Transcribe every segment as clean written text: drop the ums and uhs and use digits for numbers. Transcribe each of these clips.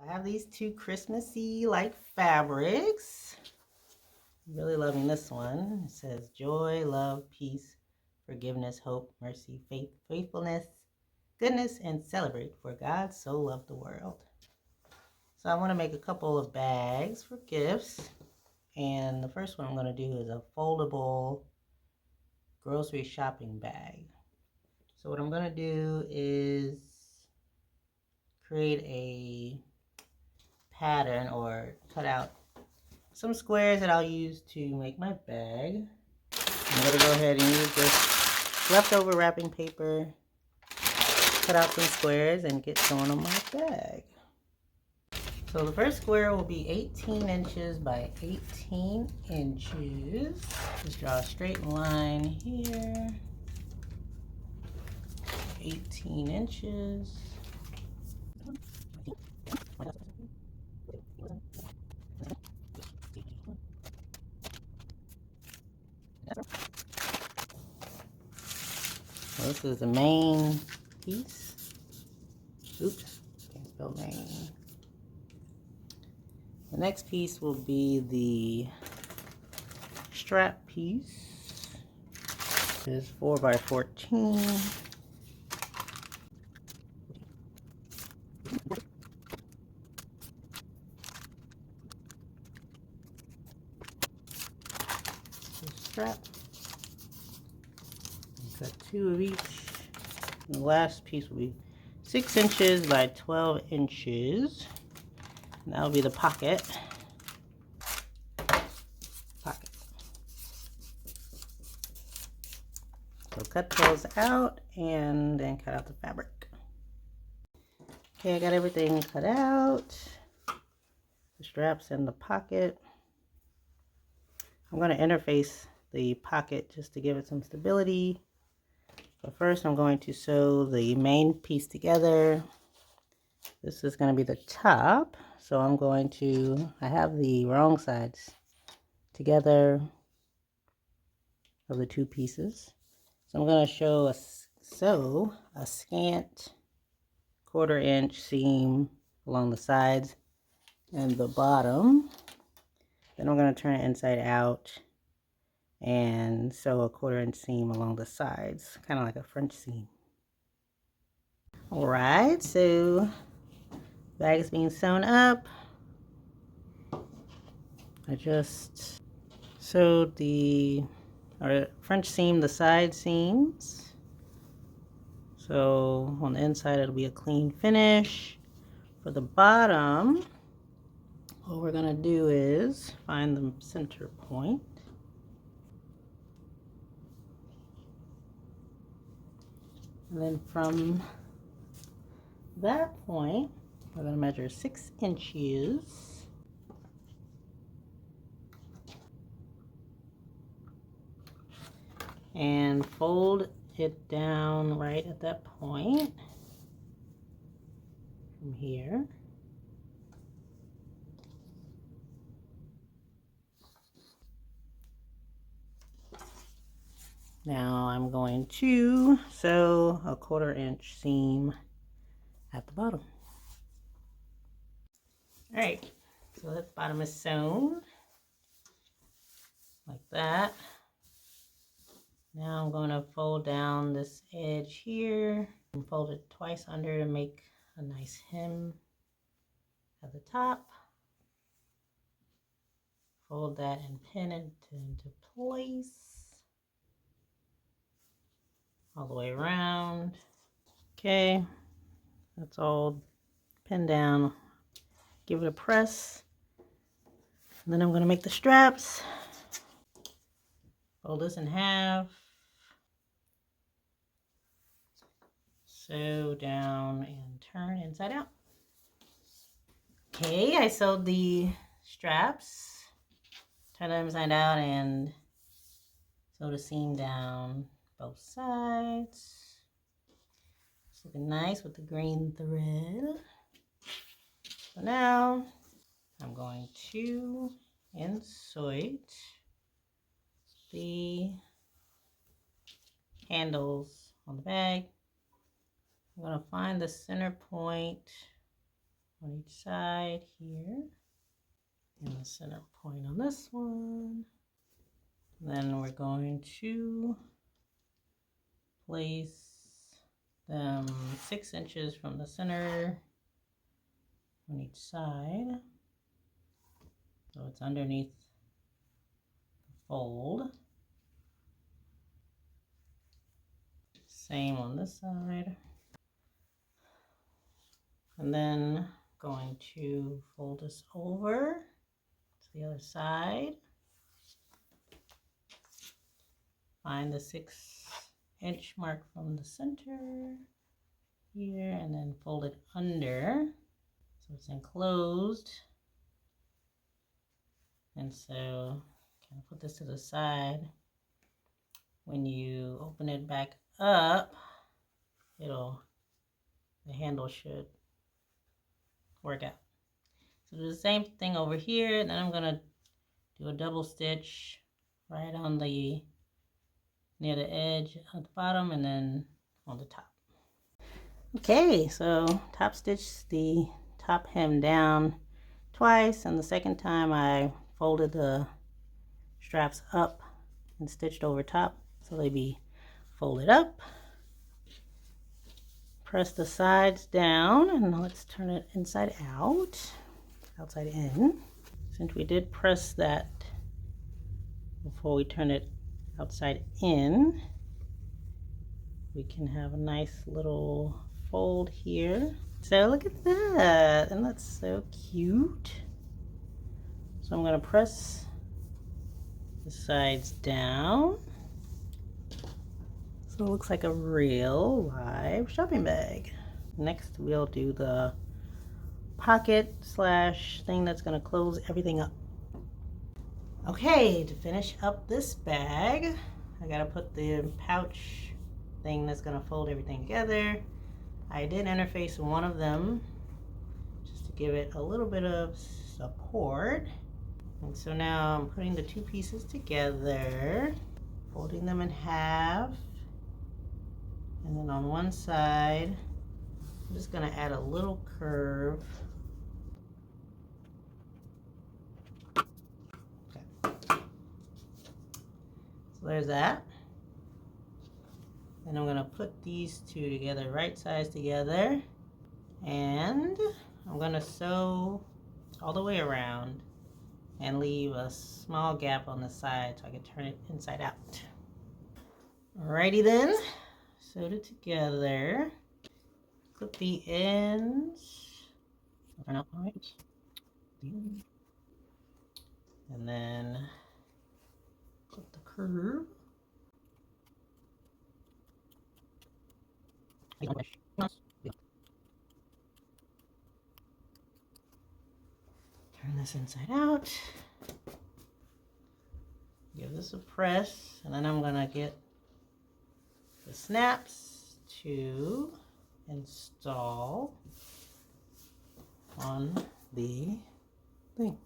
I have these two Christmassy like fabrics. I'm really loving this one. It says joy, love, peace, forgiveness, hope, mercy, faith, faithfulness, goodness, and celebrate, for God so loved the world. So I want to make a couple of bags for gifts. And the first one I'm going to do is a foldable grocery shopping bag. So what I'm going to do is create a pattern or cut out some squares that I'll use to make my bag. I'm going to go ahead and use this leftover wrapping paper, cut out some squares, and get going on my bag. So the first square will be 18 inches by 18 inches. Just draw a straight line here. 18 inches. So this is the main piece. Oops, can't spell main. The next piece will be the strap piece. This is 4 by 14. The strap. Got 2 of each. And the last piece will be 6 inches by 12 inches. And that'll be the pocket. So cut those out and then cut out the fabric. Okay, I got everything cut out. The straps and the pocket. I'm going to interface the pocket just to give it some stability. But first I'm going to sew the main piece together. This is going to be the top. So I have the wrong sides together of the two pieces. So I'm going to sew a scant 1/4 inch seam along the sides and the bottom. Then I'm going to turn it inside out and sew a 1/4 inch seam along the sides, kind of like a French seam. Alright, so bag is being sewn up. I just sewed the French seam, the side seams. So on the inside it'll be a clean finish. For the bottom, what we're going to do is find the center point. And then from that point, we're going to measure 6 inches. And fold it down right at that point from here. Now I'm going to sew a 1/4 inch seam at the bottom. Alright, so that bottom is sewn like that. Now I'm going to fold down this edge here and fold it twice under to make a nice hem at the top. Fold that and pin it into place all the way around. Okay, that's all pinned down. Give it a press. And then I'm going to make the straps. Fold this in half. Sew down and turn inside out. Okay, I sewed the straps. Turn them inside out and sew the seam down both sides. It's looking nice with the green thread. So now I'm going to insert the handles on the bag. I'm going to find the center point on each side here, and the center point on this one. Then we're going to place them 6 inches from the center on each side, so it's underneath the fold. Same on this side. And then going to fold this over to the other side. Find the 6-inch mark from the center here and then fold it under so it's enclosed. And so kind of put this to the side. When you open it back up, the handle should work out. So do the same thing over here, and then I'm gonna do a double stitch right on the near the edge at the bottom and then on the top. Okay, so top stitch the top hem down twice, and the second time I folded the straps up and stitched over top so they be folded up. Press the sides down and let's turn it inside out, outside in. Since we did press that before we turn it outside in, we can have a nice little fold here. So look at that, and that's so cute. So I'm going to press the sides down so it looks like a real live shopping bag. Next we'll do the pocket slash thing that's going to close everything up. Okay, to finish up this bag, I gotta put the pouch thing that's gonna fold everything together. I did interface one of them just to give it a little bit of support. And so now I'm putting the 2 pieces together, folding them in half. And then on one side, I'm just gonna add a little curve. So there's that. Then I'm going to put these 2 together, right sides together, and I'm going to sew all the way around and leave a small gap on the side so I can turn it inside out. Alrighty then, sewed it together, clip the ends, turn out right, and then clip the curve. Turn this inside out. Give this a press, and then I'm gonna get the snaps to install on the thing.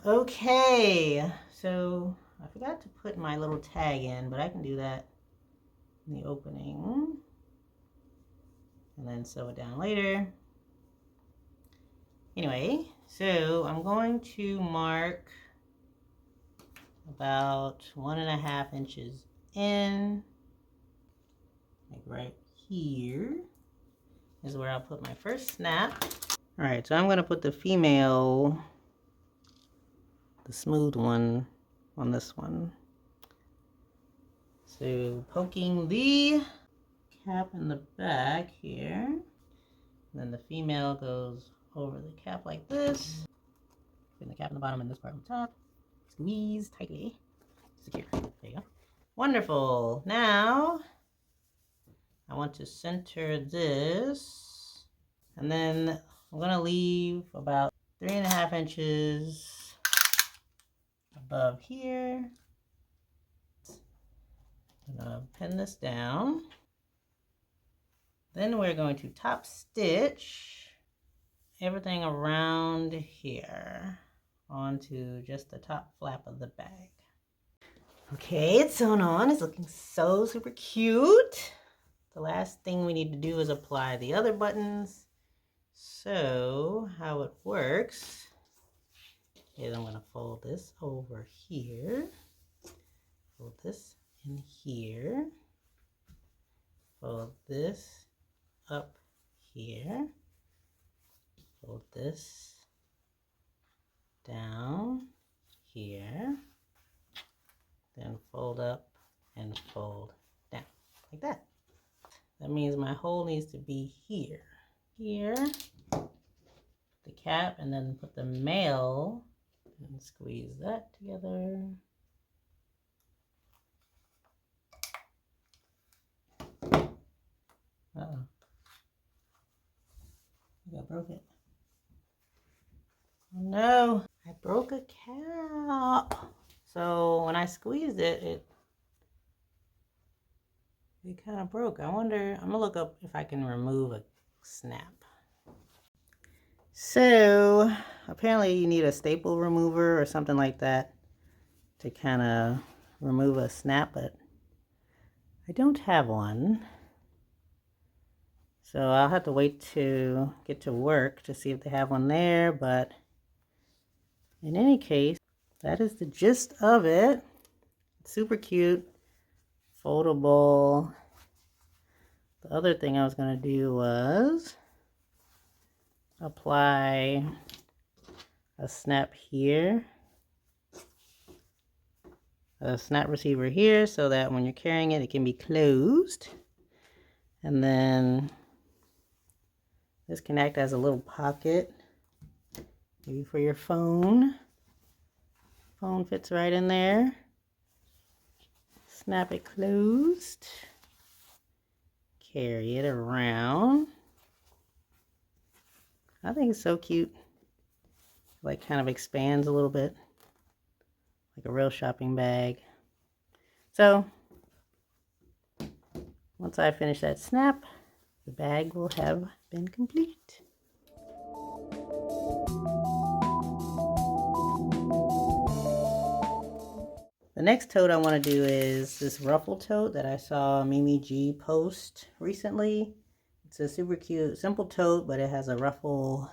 Okay, so I forgot to put my little tag in, but I can do that in the opening and then sew it down later. Anyway, so I'm going to mark about 1.5 inches in, like right here is where I'll put my first snap. All right, so I'm going to put the female, the smooth one, on this one. So poking the cap in the back here, and then the female goes over the cap like this. Putting the cap in the bottom and this part on top. Squeeze tightly. Secure. There you go. Wonderful. Now I want to center this, and then I'm going to leave about 3.5 inches above here. I'm going to pin this down. Then we're going to top stitch everything around here onto just the top flap of the bag. Okay, it's sewn on. It's looking so super cute. The last thing we need to do is apply the other buttons. So how it works is I'm going to fold this over here, fold this in here, fold this up here, fold this down here, then fold up and fold down like that. That means my hole needs to be here, the cap, and then put the male and squeeze that together. Uh-oh. I think I broke it. Oh no, I broke a cap. So when I squeezed it, it kind of broke. I wonder, I'm gonna look up if I can remove a snap. So apparently you need a staple remover or something like that to kind of remove a snap, but I don't have one. So I'll have to wait to get to work to see if they have one there, but in any case, that is the gist of it. It's super cute, foldable. The other thing I was going to do was apply a snap here, a snap receiver here, so that when you're carrying it, it can be closed. And then this can act as a little pocket, maybe for your phone. Phone fits right in there. Snap it closed. Carry it around. I think it's so cute. Like kind of expands a little bit, like a real shopping bag. So once I finish that snap, the bag will have been complete. The next tote I want to do is this ruffle tote that I saw Mimi G post recently. It's a super cute, simple tote, but it has a ruffle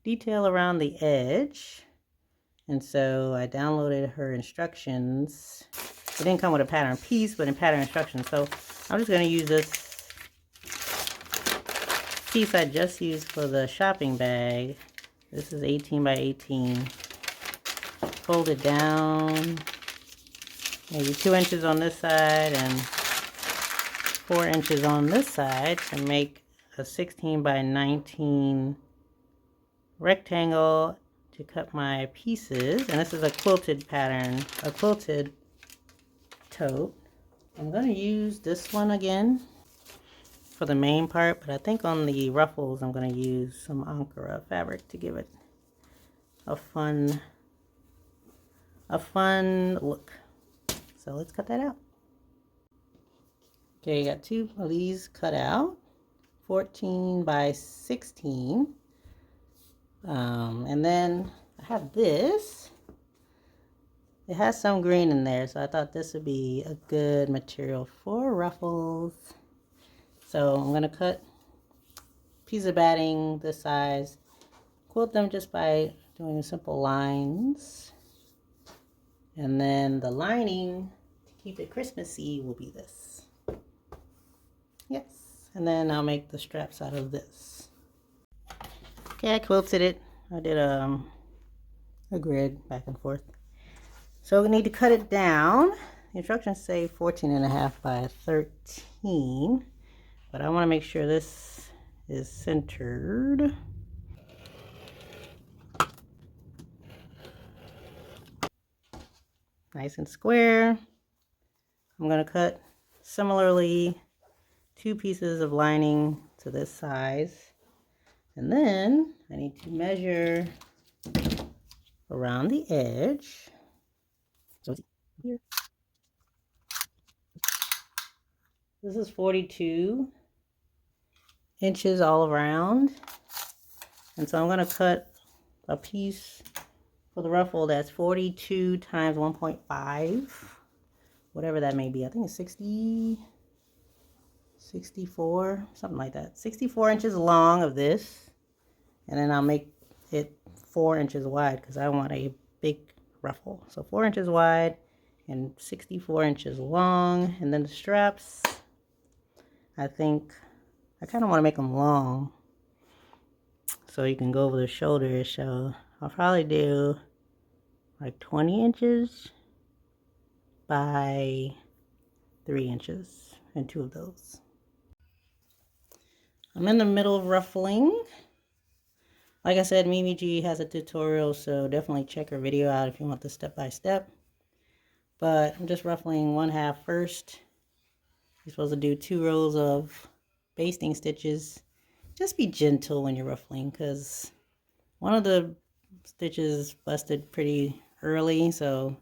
detail around the edge. And so I downloaded her instructions. It didn't come with a pattern piece, but in pattern instructions. So I'm just going to use this piece I just used for the shopping bag. This is 18 by 18. Fold it down, maybe 2 inches on this side and 4 inches on this side to make a 16 by 19 rectangle to cut my pieces. And this is a quilted pattern, a quilted tote. I'm going to use this one again for the main part, but I think on the ruffles I'm going to use some Ankara fabric to give it a fun look. So let's cut that out. Okay, got 2 of these cut out, 14 by 16. And then I have this. It has some green in there, so I thought this would be a good material for ruffles. So I'm going to cut a piece of batting this size, quilt them just by doing simple lines. And then the lining, to keep it Christmassy, will be this. Yes. And then I'll make the straps out of this. Okay, I quilted it. I did a grid back and forth. So we need to cut it down. The instructions say 14.5 by 13. But I want to make sure this is centered. Nice and square. I'm going to cut similarly 2 pieces of lining to this size. And then I need to measure around the edge. So here. This is 42 inches all around. And so I'm going to cut a piece for the ruffle that's 42 times 1.5. Whatever that may be. I think it's 64, something like that. 64 inches long of this. And then I'll make it 4 inches wide because I want a big ruffle. So 4 inches wide and 64 inches long. And then the straps, I think I kind of want to make them long so you can go over the shoulders. So I'll probably do like 20 inches by 3 inches and 2 of those. I'm in the middle of ruffling. Like I said, Mimi G has a tutorial, so definitely check her video out if you want the step-by-step. But I'm just ruffling 1/2 first. You're supposed to do 2 rows of basting stitches. Just be gentle when you're ruffling because one of the stitches busted pretty early, so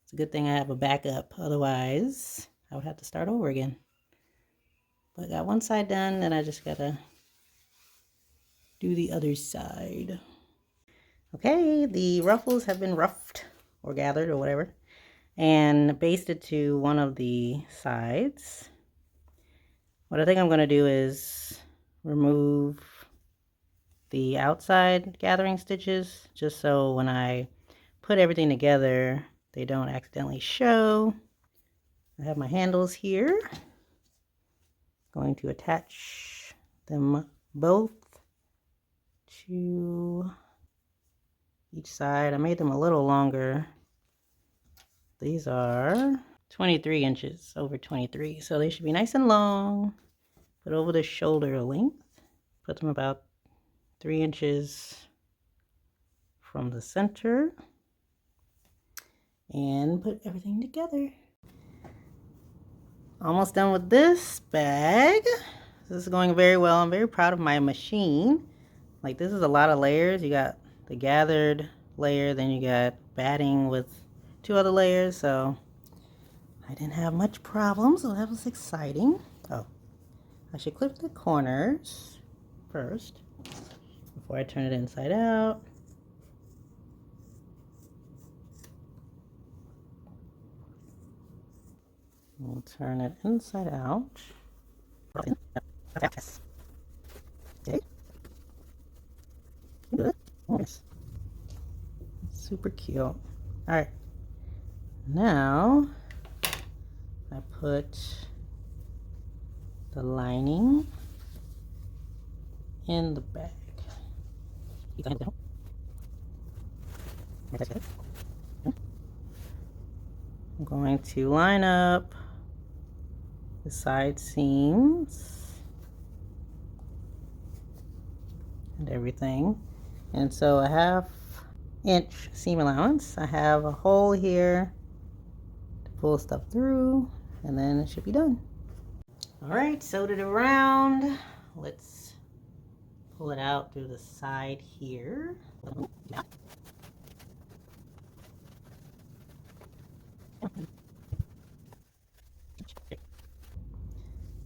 it's a good thing I have a backup. Otherwise, I would have to start over again. But I got one side done, and I just gotta do the other side. Okay, the ruffles have been ruffed or gathered or whatever and basted to one of the sides. What I think I'm going to do is remove the outside gathering stitches just so when I put everything together they don't accidentally show. I have my handles here. Going to attach them both to each side. I made them a little longer. These are 23 inches, over 23, so they should be nice and long, but over the shoulder length. Put them about 3 inches from the center and put everything together. Almost done with this bag. This is going very well. I'm very proud of my machine. Like, this is a lot of layers. You got the gathered layer, then you got batting with 2 other layers, so I didn't have much problem, so that was exciting. Oh, I should clip the corners first before I turn it inside out. We'll turn it inside out. Okay. Good. Nice. Super cute. All right. Now I put the lining in the bag. I'm going to line up the side seams and everything. And so a 1/2 inch seam allowance. I have a hole here to pull stuff through, and then it should be done. All right, sewed it around. Let's pull it out through the side here.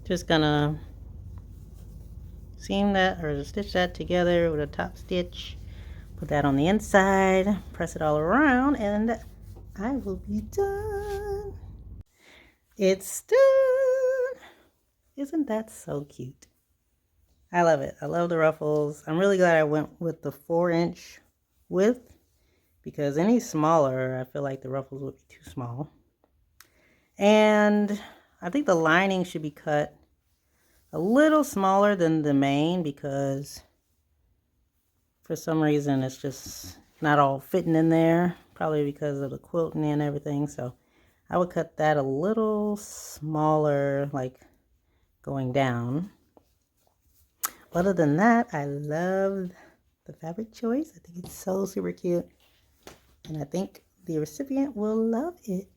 Just gonna seam that or stitch that together with a top stitch. Put that on the inside, press it all around, and I will be done. It's done. Isn't that so cute? I love it. I love the ruffles. I'm really glad I went with the 4-inch width because any smaller, I feel like the ruffles would be too small. And I think the lining should be cut a little smaller than the main because for some reason it's just not all fitting in there, probably because of the quilting and everything. So I would cut that a little smaller, like going down. Other than that, I love the fabric choice. I think it's so super cute, and I think the recipient will love it.